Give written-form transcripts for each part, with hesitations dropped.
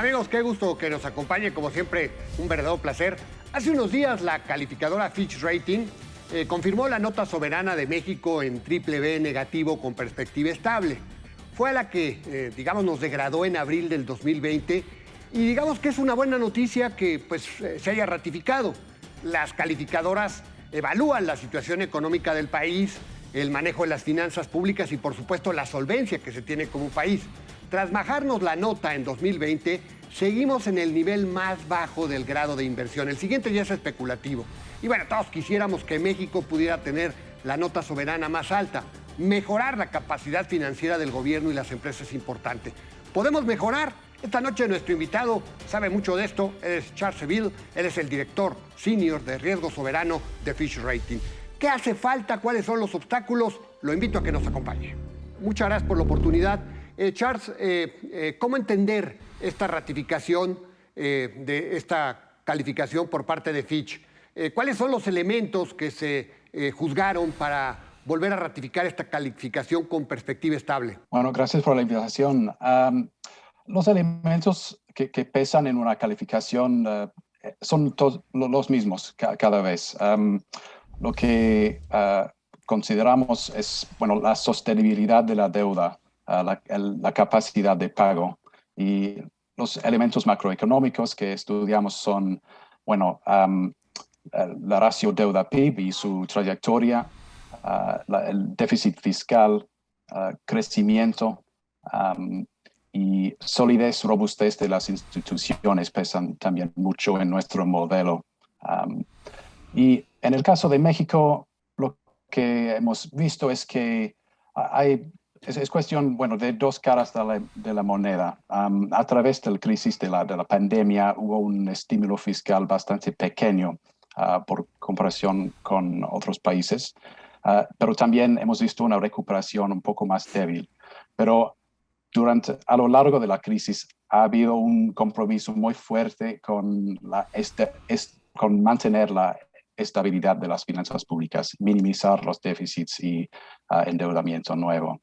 Amigos, qué gusto que nos acompañe, como siempre, un verdadero placer. Hace unos días la calificadora Fitch Rating confirmó la nota soberana de México en BBB negativo con perspectiva estable. Fue a la que, nos degradó en abril del 2020 y digamos que es una buena noticia que se haya ratificado. Las calificadoras evalúan la situación económica del país, el manejo de las finanzas públicas y, por supuesto, la solvencia que se tiene como país. Tras bajarnos la nota en 2020, seguimos en el nivel más bajo del grado de inversión. El siguiente ya es especulativo. Y bueno, todos quisiéramos que México pudiera tener la nota soberana más alta. Mejorar la capacidad financiera del gobierno y las empresas es importante. ¿Podemos mejorar? Esta noche nuestro invitado sabe mucho de esto. Él es Charles Seville, él es el director senior de riesgo soberano de Fitch Rating. ¿Qué hace falta? ¿Cuáles son los obstáculos? Lo invito a que nos acompañe. Muchas gracias por la oportunidad. Charles, ¿cómo entender esta ratificación de esta calificación por parte de Fitch? ¿Cuáles son los elementos que se juzgaron para volver a ratificar esta calificación con perspectiva estable? Bueno, gracias por la invitación. Los elementos que pesan en una calificación son todos los mismos cada vez. Lo que consideramos es, la sostenibilidad de la deuda, la capacidad de pago, y los elementos macroeconómicos que estudiamos son, la ratio deuda-PIB y su trayectoria, el déficit fiscal, crecimiento y solidez, robustez de las instituciones pesan también mucho en nuestro modelo. Y en el caso de México, lo que hemos visto es que es cuestión, de dos caras de la moneda. A través de la crisis de la pandemia hubo un estímulo fiscal bastante pequeño por comparación con otros países, pero también hemos visto una recuperación un poco más débil. Pero a lo largo de la crisis ha habido un compromiso muy fuerte con mantener la estabilidad de las finanzas públicas, minimizar los déficits y endeudamiento nuevo.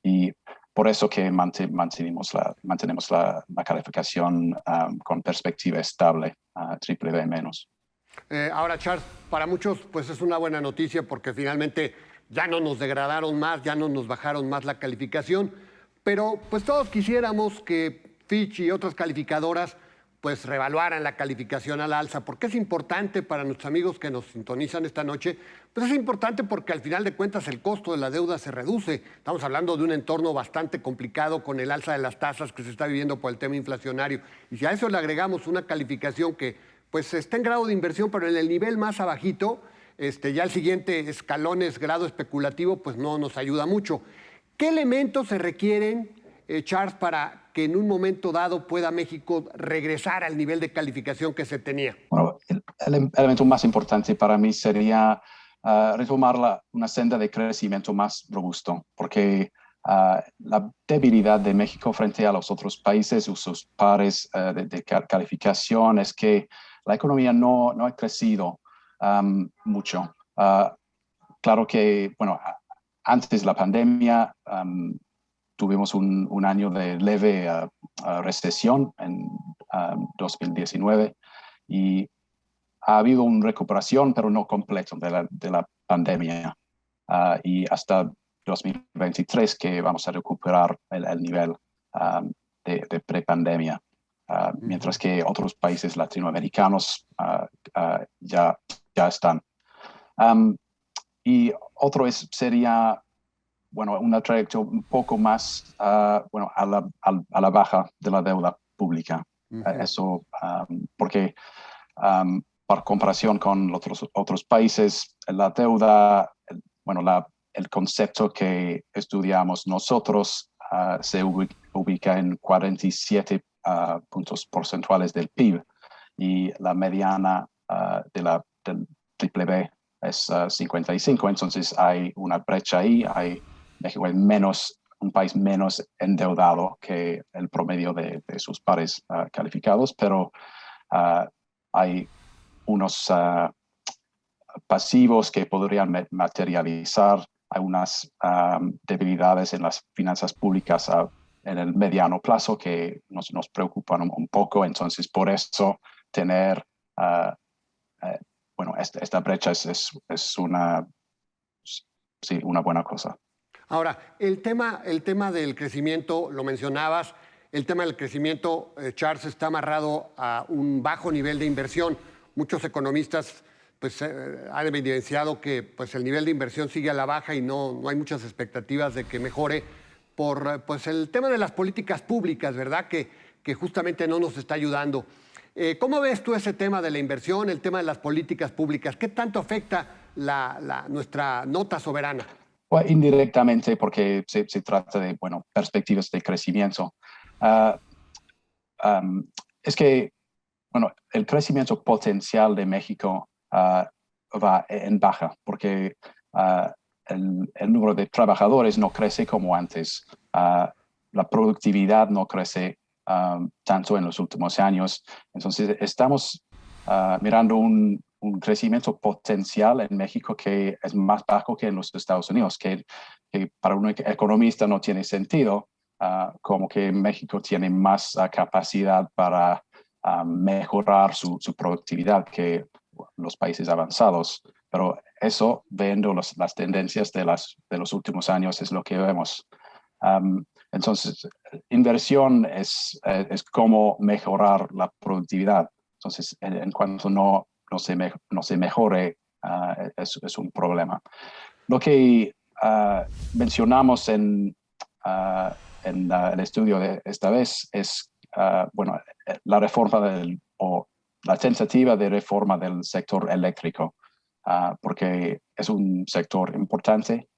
Y por eso que mantenemos la calificación con perspectiva estable, BBB-. Ahora, Charles, para muchos es una buena noticia porque finalmente ya no nos degradaron más, ya no nos bajaron más la calificación, pero todos quisiéramos que Fitch y otras calificadoras reevaluaran la calificación al alza, porque es importante para nuestros amigos que nos sintonizan esta noche, es importante porque al final de cuentas el costo de la deuda se reduce. Estamos hablando de un entorno bastante complicado con el alza de las tasas que se está viviendo por el tema inflacionario. Y si a eso le agregamos una calificación que está en grado de inversión, pero en el nivel más abajito, ya el siguiente escalón es grado especulativo, no nos ayuda mucho. ¿Qué elementos se requieren, Charles, para que en un momento dado pueda México regresar al nivel de calificación que se tenía? Bueno, el elemento más importante para mí sería retomar una senda de crecimiento más robusto, porque la debilidad de México frente a los otros países o sus pares de calificación es que la economía no ha crecido mucho. Claro que, antes de la pandemia tuvimos un año de leve recesión en 2019 y ha habido una recuperación, pero no completa de la pandemia. Y hasta 2023 que vamos a recuperar el nivel de prepandemia, mientras que otros países latinoamericanos ya están. Y otro sería una trayectoria un poco más a la baja de la deuda pública. Eso porque por comparación con otros países, la deuda, el concepto que estudiamos nosotros se ubica en 47 puntos porcentuales del PIB, y la mediana del BBB es 55. Entonces hay una brecha ahí. México es un país menos endeudado que el promedio de sus pares calificados, pero hay unos pasivos que podrían materializar. Hay unas debilidades en las finanzas públicas en el mediano plazo que nos preocupan un poco. Entonces, por eso tener, bueno, esta brecha es una, sí, una buena cosa. Ahora, el tema del crecimiento, lo mencionabas, el tema del crecimiento, Charles, está amarrado a un bajo nivel de inversión. Muchos economistas pues, han evidenciado que pues, el nivel de inversión sigue a la baja y no hay muchas expectativas de que mejore por pues, el tema de las políticas públicas, ¿verdad? Que justamente no nos está ayudando. ¿Cómo ves tú ese tema de la inversión, el tema de las políticas públicas? ¿Qué tanto afecta nuestra nota soberana? Bueno, indirectamente, porque se trata de, bueno, perspectivas de crecimiento. Uh, es que, bueno, el crecimiento potencial de México va en baja, porque el número de trabajadores no crece como antes. La productividad no crece tanto en los últimos años. Entonces, estamos mirando un crecimiento potencial en México que es más bajo que en los Estados Unidos, que para un economista no tiene sentido, como que México tiene más capacidad para mejorar su productividad que los países avanzados. Pero eso, viendo las tendencias de los últimos años, es lo que vemos. Entonces, inversión es cómo mejorar la productividad. Entonces, en cuanto no se mejore, es un problema. Lo que mencionamos en el estudio de esta vez es, bueno, la reforma o la tentativa de reforma del sector eléctrico, porque es un sector importante,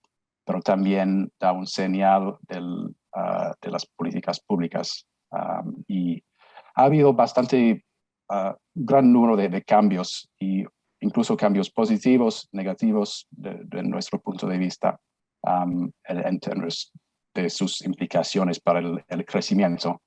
pero también da un señal de las políticas públicas. Y ha habido bastante gran número de cambios, y incluso cambios positivos, negativos, de nuestro punto de vista, en términos de sus implicaciones para el crecimiento.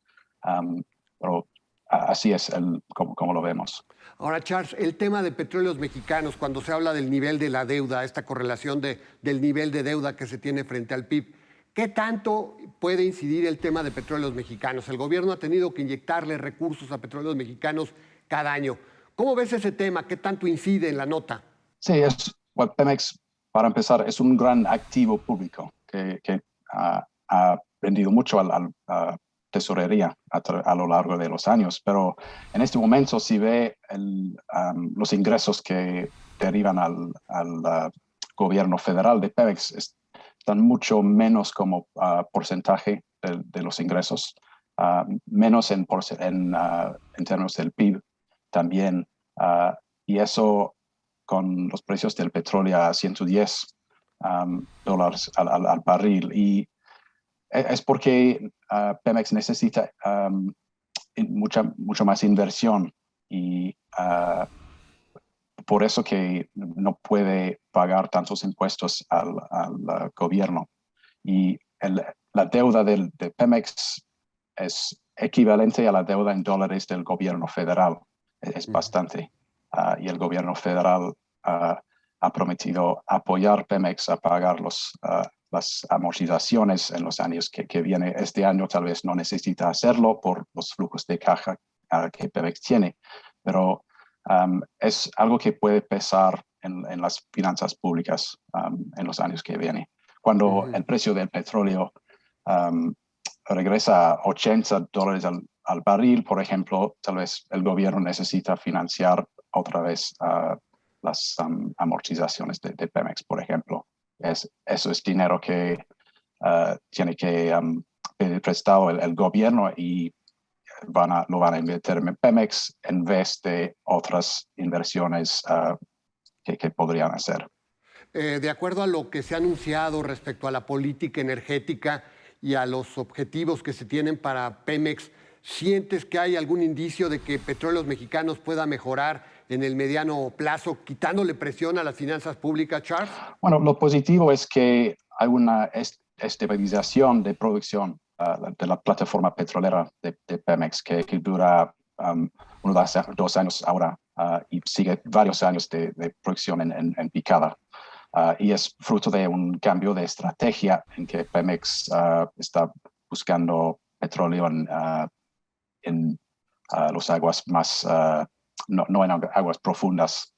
Pero así es como lo vemos. Ahora, Charles, el tema de petróleos mexicanos, cuando se habla del nivel de la deuda, esta correlación del nivel de deuda que se tiene frente al PIB, ¿qué tanto puede incidir el tema de petróleos mexicanos? El gobierno ha tenido que inyectarle recursos a petróleos mexicanos cada año. ¿Cómo ves ese tema? ¿Qué tanto incide en la nota? Sí, bueno, Pemex, para empezar, es un gran activo público que ha vendido mucho a tesorería a lo largo de los años, pero en este momento si ve los ingresos que derivan al gobierno federal de Pemex, están mucho menos como porcentaje de los ingresos, menos en términos del PIB también, y eso con los precios del petróleo a 110 dólares al barril. Y es porque Pemex necesita mucha más inversión, y por eso que no puede pagar tantos impuestos al gobierno. Y la deuda de Pemex es equivalente a la deuda en dólares del gobierno federal. Es bastante. Y el gobierno federal ha prometido apoyar Pemex a pagar las amortizaciones en los años que viene. Este año tal vez no necesita hacerlo por los flujos de caja que Pemex tiene, pero es algo que puede pesar en las finanzas públicas en los años que vienen. Cuando el precio del petróleo regresa a 80 dólares al barril, por ejemplo, tal vez el gobierno necesita financiar otra vez las amortizaciones de Pemex, por ejemplo. Eso es dinero que tiene que pedir prestado el gobierno, y lo van a invertir en Pemex en vez de otras inversiones que podrían hacer. De acuerdo a lo que se ha anunciado respecto a la política energética y a los objetivos que se tienen para Pemex, ¿sientes que hay algún indicio de que Petróleos Mexicanos pueda mejorar en el mediano plazo, quitándole presión a las finanzas públicas, Charles? Bueno, lo positivo es que hay una estabilización de producción de la plataforma petrolera de Pemex que dura unos 2 años ahora, y sigue varios años de producción en picada. Y es fruto de un cambio de estrategia en que Pemex está buscando petróleo en las aguas más, no en aguas profundas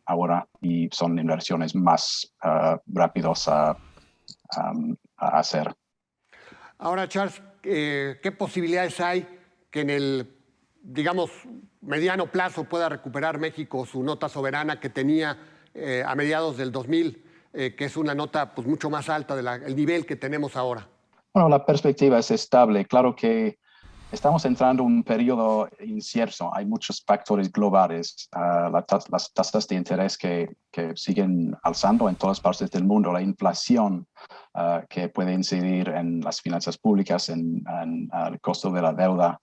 ahora, y son inversiones más rápidas a hacer. Ahora, Charles, ¿qué posibilidades hay que en el, digamos, mediano plazo pueda recuperar México su nota soberana que tenía a mediados del 2000, que es una nota pues, mucho más alta del nivel que tenemos ahora? Bueno, la perspectiva es estable. Claro que estamos entrando en un periodo incierto. Hay muchos factores globales. Las tasas de interés que siguen alzando en todas partes del mundo, la inflación que puede incidir en las finanzas públicas, en el costo de la deuda,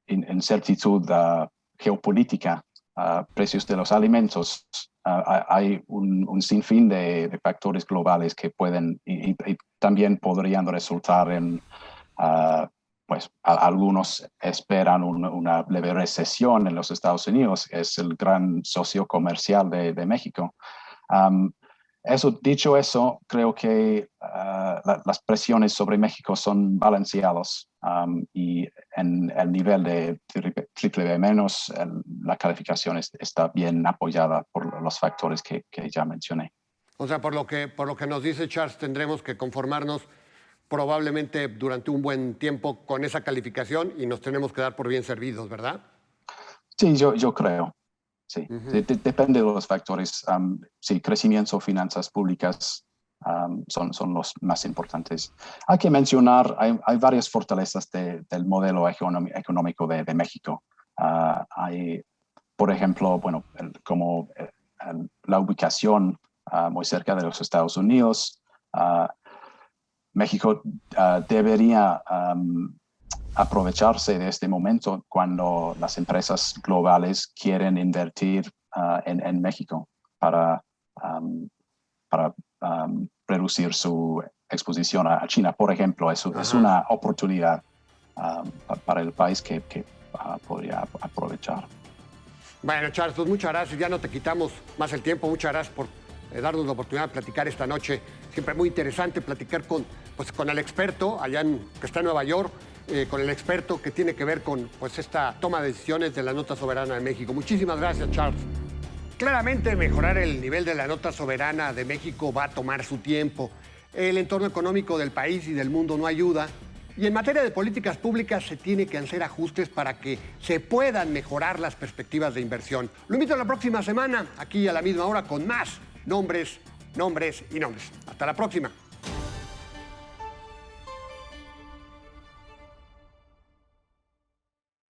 incertidumbre geopolítica, precios de los alimentos. Hay un sinfín de factores globales que pueden y también podrían resultar en, pues algunos esperan una leve recesión en los Estados Unidos, es el gran socio comercial de México. Dicho eso, creo que las presiones sobre México son balanceadas y en el nivel de triple B menos, la calificación está bien apoyada por los factores que ya mencioné. O sea, por lo que nos dice Charles, tendremos que conformarnos probablemente durante un buen tiempo con esa calificación y nos tenemos que dar por bien servidos, ¿verdad? Sí, yo creo. Sí, depende de los factores. Sí, crecimiento, finanzas públicas son los más importantes. Hay que mencionar, hay varias fortalezas del modelo económico de México. Hay, por ejemplo, bueno, la ubicación muy cerca de los Estados Unidos. México debería aprovecharse de este momento cuando las empresas globales quieren invertir en México para reducir su exposición a China. Por ejemplo, es una oportunidad para el país que podría aprovechar. Bueno, Charles, pues muchas gracias. Ya no te quitamos más el tiempo. Muchas gracias por darnos la oportunidad de platicar esta noche. Siempre muy interesante platicar con el experto allá que está en Nueva York, con el experto que tiene que ver con esta toma de decisiones de la nota soberana de México. Muchísimas gracias, Charles. Claramente mejorar el nivel de la nota soberana de México va a tomar su tiempo. El entorno económico del país y del mundo no ayuda. Y en materia de políticas públicas se tiene que hacer ajustes para que se puedan mejorar las perspectivas de inversión. Lo invito a la próxima semana, aquí a la misma hora, con más nombres y nombres. Hasta la próxima.